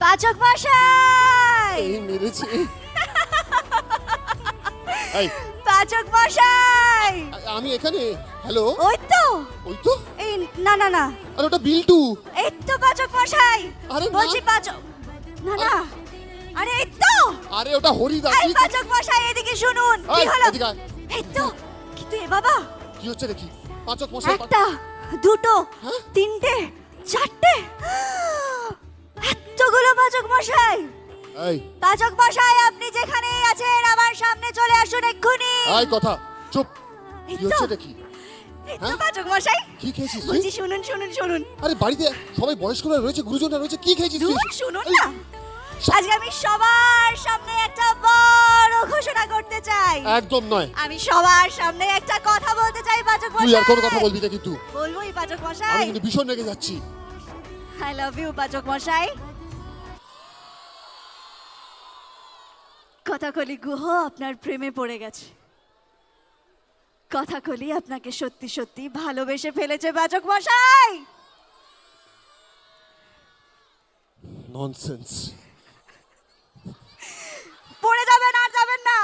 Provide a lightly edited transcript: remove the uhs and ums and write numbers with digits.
পাচক মশাই, এই মেরেছে। এই পাচক মশাই, আমি এখানে। হ্যালো। ওই তো, ওই তো। এই না না না, আরে ওটা বিল্টু। এই তো পাচক মশাই, আরে না। বলছি পাচক, না না, আরে এই তো, আরে ওটা হরিদা। এই পাচক মশাই এদিকে শুনুন, কি হলো? এই তো, কিন্তু এ বাবা, কি হচ্ছে নাকি? পাচক মশাই। একটা, দুটো, হ্যাঁ? তিনটে, চারটে, এতগুলো পাচক মশাই। এই পাচক মশাই, আপনি যেখানেই আছেন আমার সামনে চলে আসুন এক্ষুনি। এই কথা চুপ। এই কি তো, হচ্ছে নাকি? এই তো হ্যাঁ? পাচক মশাই, কি খেয়েছিস তুই? বলছি শুনুন শুনুন শুনুন, আরে বাড়িতে সবাই বয়স্করা রয়েছে, গুরুজনরা রয়েছে, কি খেয়েছিস তুই? দূর শুনুন না, আজকে আমি সবার সামনে একটা বড় ঘোষণা করতে চাই। একদম নয়। আমি সবার সামনে একটা কথা বলতে চাই পাচক তুই মশাই। আর কোনো কথা বলবি না কিন্তু। বলবোই পাচক আমি মশাই। কিন্তু ভীষণ রেগে যাচ্ছি। আই লাভ ইউ পাচক মশাই। কথাকলি গুহ আপনার প্রেমে পড়ে গেছে। কথাকলি আপনাকে সত্যি সত্যি ভালোবেসে ফেলেছে পাচক মশাই। ননসেন্স। পড়ে যাবেন আর যাবেন না।